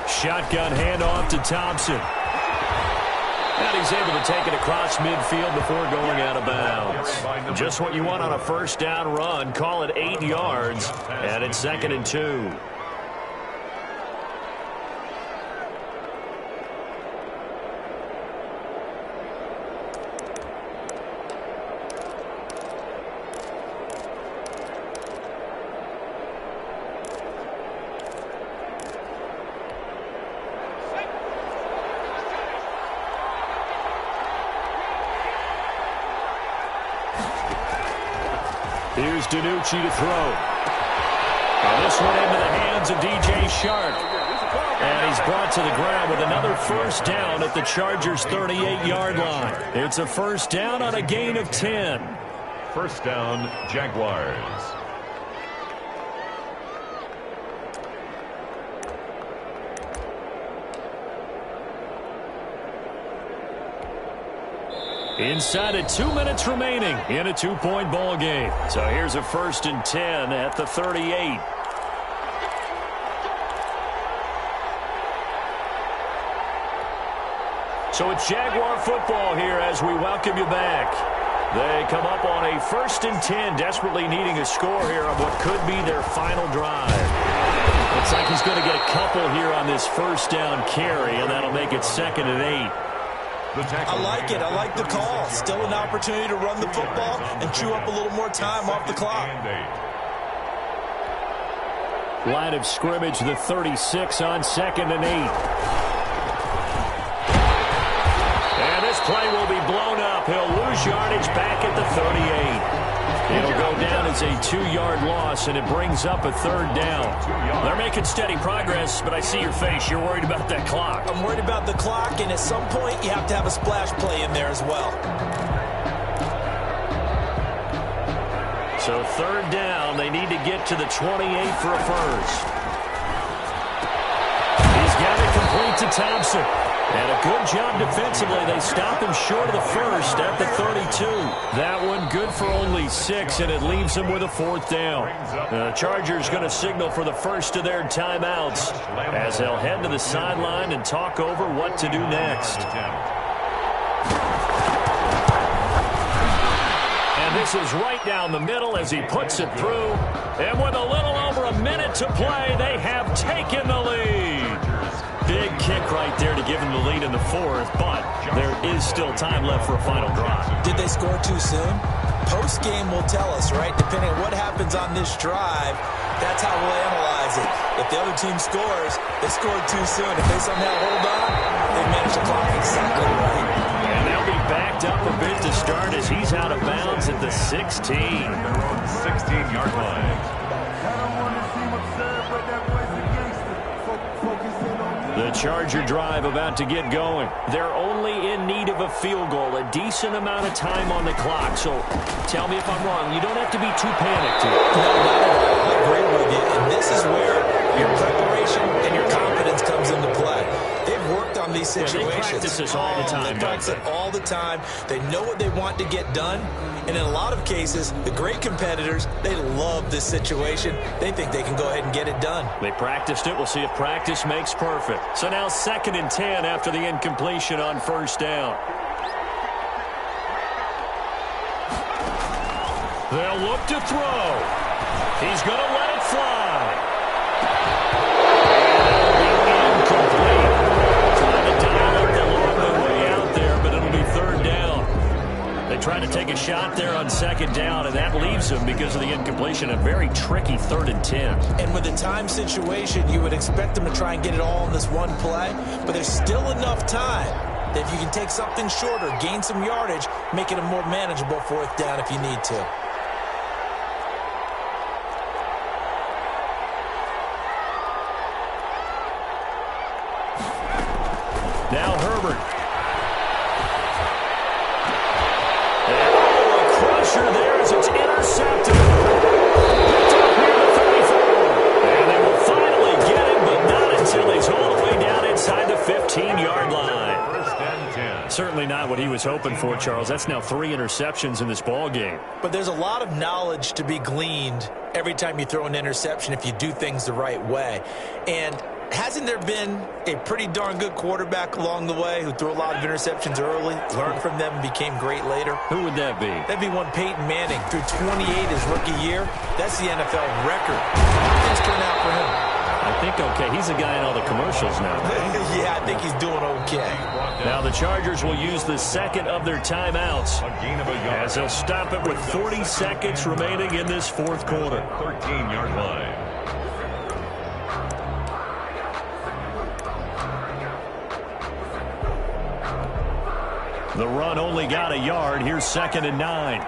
[SPEAKER 5] Shotgun handoff to Thompson. And he's able to take it across midfield before going out of bounds. Just what you want on a 1st down run. Call it 8 yards, and it's 2nd and 2. Here's DiNucci to throw. Now this one into the hands of DJ Shark. And he's brought to the ground with another first down at the Chargers' 38-yard line. It's a first down on a gain of 10.
[SPEAKER 6] First down, Jaguars.
[SPEAKER 5] Inside of 2 minutes remaining in a 2-point ball game. So here's a 1st and 10 at the 38. So it's Jaguar football here as we welcome you back. They come up on a 1st and 10, desperately needing a score here on what could be their final drive. Looks like he's going to get a couple here on this first down carry, and that'll make it 2nd and 8.
[SPEAKER 7] I like it. I like the call. Still an opportunity to run the football and chew up a little more time off the clock.
[SPEAKER 5] Line of scrimmage, the 36 on 2nd and 8. This play will be blown up. He'll lose yardage back at the 38. It'll go down as a 2-yard loss, and it brings up a 3rd down. They're making steady progress, but I see your face. You're worried about that clock.
[SPEAKER 7] I'm worried about the clock, and at some point, you have to have a splash play in there as well.
[SPEAKER 5] So 3rd down, they need to get to the 28 for a first. He's got it complete to Thompson. And a good job defensively. They stop him short of the first at the 32. That one good for only 6, and it leaves him with a 4th down. The Chargers going to signal for the first of their timeouts as they'll head to the sideline and talk over what to do next. And this is right down the middle as he puts it through. And with a little over a minute to play, they have taken the lead. Big kick right there to give them the lead in the 4th, but there is still time left for a final drive.
[SPEAKER 7] Did they score too soon? Post-game will tell us, right? Depending on what happens on this drive, that's how we'll analyze it. If the other team scores, they scored too soon. If they somehow hold on, they manage the clock exactly right.
[SPEAKER 5] And they'll be backed up a bit to start as he's out of bounds at the 16.
[SPEAKER 6] Their own 16-yard line.
[SPEAKER 5] The Charger drive about to get going. They're only in need of a field goal, a decent amount of time on the clock. So tell me if I'm wrong. You don't have to be too panicked here.
[SPEAKER 7] No, not at all. I agree with you. And this is where your preparation and your confidence comes into play. They've worked on these situations.
[SPEAKER 5] They practice this all the time.
[SPEAKER 7] They practice it all the time. They know what they want to get done. And in a lot of cases, the great competitors, they love this situation. They think they can go ahead and get it done.
[SPEAKER 5] They practiced it. We'll see if practice makes perfect. So now 2nd and 10 after the incompletion on 1st down. They'll look to throw. He's going to let it fly. Incomplete. Trying to dial up the long way out there, but it'll be 3rd down. They try to take a shot there on 2nd down, and that leaves them, because of the incompletion, a very tricky 3rd and 10.
[SPEAKER 7] And with the time situation, you would expect them to try and get it all in this one play, but there's still enough time that if you can take something shorter, gain some yardage, make it a more manageable 4th down if you need to.
[SPEAKER 5] Now Herbert. A crusher there as it's intercepted. Picked up near the 34. And they will finally get him, but not until he's all the way down inside the 15-yard line.
[SPEAKER 6] 1st and 10.
[SPEAKER 5] Certainly not what he was hoping for, Charles. That's now 3 interceptions in this ball game.
[SPEAKER 7] But there's a lot of knowledge to be gleaned every time you throw an interception if you do things the right way. And hasn't there been a pretty darn good quarterback along the way who threw a lot of interceptions early, learned from them, and became great later?
[SPEAKER 5] Who would that be?
[SPEAKER 7] That'd be one Peyton Manning. Threw 28 his rookie year. That's the NFL record. How did things turn out for him?
[SPEAKER 5] I think okay. He's a guy in all the commercials now.
[SPEAKER 7] Yeah, I think he's doing okay.
[SPEAKER 5] Now the Chargers will use the 2nd of their timeouts
[SPEAKER 6] A gain of a yard.
[SPEAKER 5] as they'll stop it with 40 seconds remaining in this 4th quarter.
[SPEAKER 6] 13-yard line.
[SPEAKER 5] The run only got a yard. Here's 2nd and 9.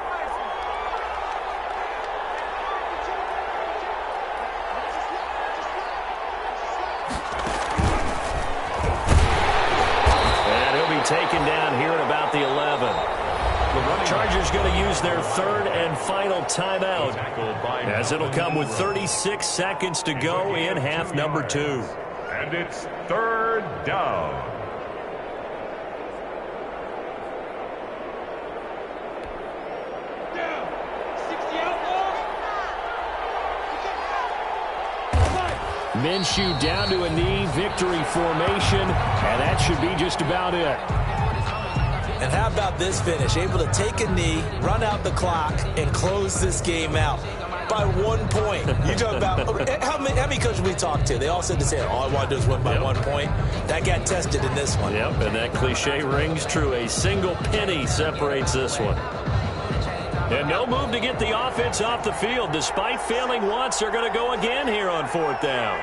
[SPEAKER 5] taken down here at about the 11. The Chargers going to use their third and final timeout, as it'll come with 36 seconds to go in half number 2.
[SPEAKER 6] And it's third down.
[SPEAKER 5] Minshew down to a knee, victory formation, and that should be just about it.
[SPEAKER 7] And how about this finish? Able to take a knee, run out the clock, and close this game out by 1 point. You talk about how many coaches we talked to? They all said the same. All I want to do is win by 1 point. That got tested in this one.
[SPEAKER 5] Yep, and that cliche rings true. A single penny separates this one. And no move to get the offense off the field. Despite failing once, they're going to go again here on 4th down.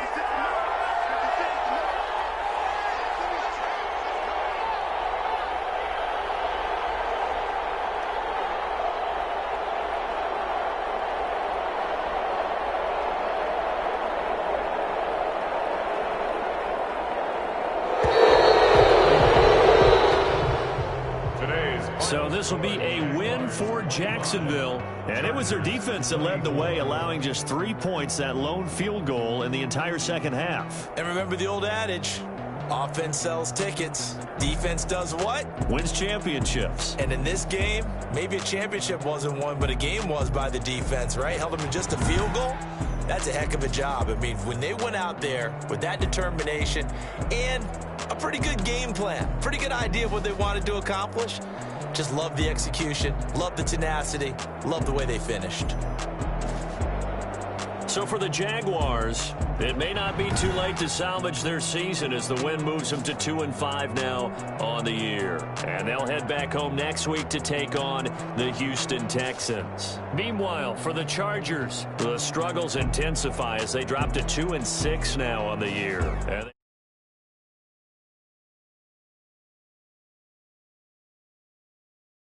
[SPEAKER 5] So this will be a win for Jacksonville. And it was their defense that led the way, allowing just 3 points, that lone field goal in the entire second half.
[SPEAKER 7] And remember the old adage, offense sells tickets. Defense does what?
[SPEAKER 5] Wins championships.
[SPEAKER 7] And in this game, maybe a championship wasn't won, but a game was by the defense, right? Held them to just a field goal. That's a heck of a job. I mean, when they went out there with that determination and a pretty good game plan, pretty good idea of what they wanted to accomplish, just love the execution, love the tenacity, love the way they finished.
[SPEAKER 5] So for the Jaguars, it may not be too late to salvage their season as the win moves them to 2-5 now on the year. And they'll head back home next week to take on the Houston Texans. Meanwhile, for the Chargers, the struggles intensify as they drop to 2-6 now on the year.